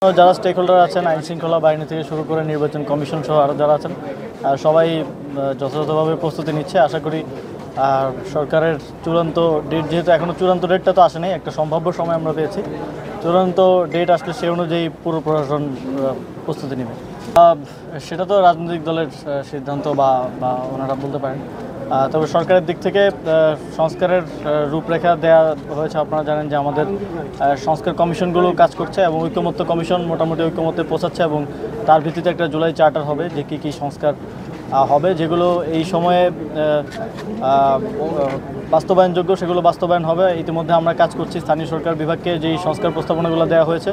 যারা stake holder আছেন, আইন শৃঙ্খলা বাহিনী থেকে শুরু করে নির্বাচন কমিশন সহ আরও যারা আছেন, সবাই যথাযথভাবে প্রস্তুতি নিচ্ছে। আশা করি সরকারের চূড়ান্ত ডেট, যেহেতু এখনও চূড়ান্ত ডেটটা তো আসে নাই, একটা সম্ভাব্য সময় আমরা পেয়েছি। চূড়ান্ত ডেট আসলে সেই অনুযায়ী পুরো প্রশাসন প্রস্তুতি নেবে। সেটা তো রাজনৈতিক দলের সিদ্ধান্ত বা ওনারা বলতে পারেন। তবে সরকারের দিক থেকে সংস্কারের রূপরেখা দেওয়া হয়েছে। আপনারা জানেন যে আমাদের সংস্কার কমিশনগুলো কাজ করছে এবং ঐকমত্য কমিশন মোটামুটি ঐকমত্যে পৌঁছাচ্ছে এবং তার ভিত্তিতে একটা জুলাই চার্টার হবে যে কী সংস্কার হবে, যেগুলো এই সময়ে বাস্তবায়নযোগ্য সেগুলো বাস্তবায়ন হবে। ইতিমধ্যে আমরা কাজ করছি, স্থানীয় সরকার বিভাগকে যেই সংস্কার প্রস্তাবনাগুলো দেওয়া হয়েছে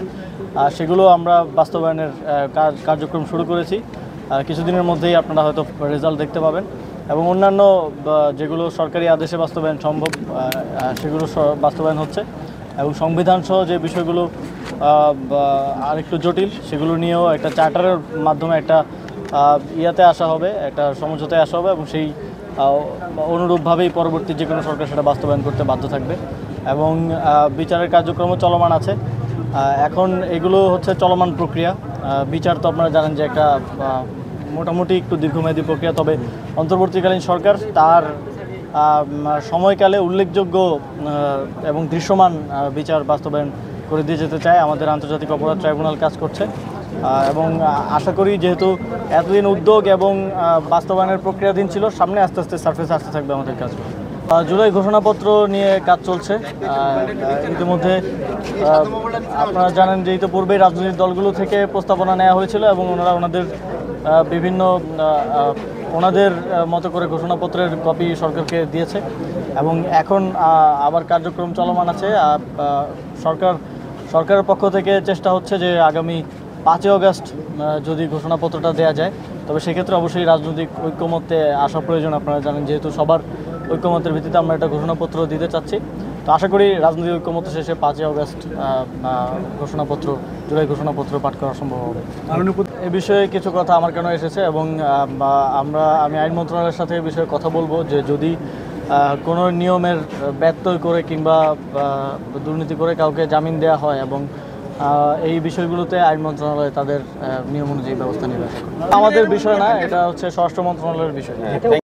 সেগুলো আমরা বাস্তবায়নের কার্যক্রম শুরু করেছি। কিছুদিনের মধ্যেই আপনারা হয়তো রেজাল্ট দেখতে পাবেন এবং অন্যান্য যেগুলো সরকারি আদেশে বাস্তবায়ন সম্ভব সেগুলো বাস্তবায়ন হচ্ছে এবং সংবিধান সহ যে বিষয়গুলো আরেকটু জটিল সেগুলো নিয়েও একটা চার্টারের মাধ্যমে একটা ইয়াতে আসা হবে, একটা সমঝোতায় আসা হবে এবং সেই অনুরূপভাবেই পরবর্তী যে কোনো সরকার সেটা বাস্তবায়ন করতে বাধ্য থাকবে এবং বিচারের কার্যক্রমও চলমান আছে। এখন এগুলো হচ্ছে চলমান প্রক্রিয়া। বিচার তো আপনারা জানেন যে একটা মোটামুটি একটু দীর্ঘমেয়াদী প্রক্রিয়া, তবে অন্তর্বর্তীকালীন সরকার তার সময়কালে উল্লেখযোগ্য এবং দৃশ্যমান বিচার বাস্তবায়ন করে দিয়ে যেতে চায়। আমাদের আন্তর্জাতিক অপরাধ ট্রাইব্যুনাল কাজ করছে এবং আশা করি যেহেতু এতদিন উদ্যোগ এবং বাস্তবায়নের প্রক্রিয়াধীন ছিল, সামনে আস্তে আস্তে সার্ফেসে আসতে থাকবে আমাদের কাজ। জুলাই ঘোষণাপত্র নিয়ে কাজ চলছে। ইতিমধ্যে আপনারা জানেন যে ইতিপূর্বেই রাজনৈতিক দলগুলো থেকে প্রস্তাবনা নেওয়া হয়েছিল এবং ওনারা ওনাদের বিভিন্ন ওনাদের মতো করে ঘোষণাপত্রের কপি সরকারকে দিয়েছে এবং এখন আবার কার্যক্রম চলমান আছে। সরকারের পক্ষ থেকে চেষ্টা হচ্ছে যে আগামী 5 অগস্ট যদি ঘোষণাপত্রটা দেওয়া যায়, তবে সেক্ষেত্রে অবশ্যই রাজনৈতিক ঐক্যমত্যে আসা প্রয়োজন। আপনারা জানেন যেহেতু সবার ঐক্যমত্যের ভিত্তিতে আমরা একটা ঘোষণাপত্র দিতে চাচ্ছি, তো আশা করি রাজনৈতিক ঐক্যমত্য শেষে 5 অগস্ট জুলাই ঘোষণাপত্র পাঠ করা সম্ভব হবে। এ বিষয়ে কিছু কথা আমার কেন এসেছে এবং আমি আইন মন্ত্রণালয়ের সাথে এ বিষয়ে কথা বলবো যে যদি কোনো নিয়মের ব্যত্যয় করে কিংবা দুর্নীতি করে কাউকে জামিন দেওয়া হয় এবং এই বিষয়গুলোতে আইন মন্ত্রণালয় তাদের নিয়ম অনুযায়ী ব্যবস্থা নেবে। আমাদের বিষয় না, এটা হচ্ছে স্বরাষ্ট্র মন্ত্রণালয়ের বিষয়।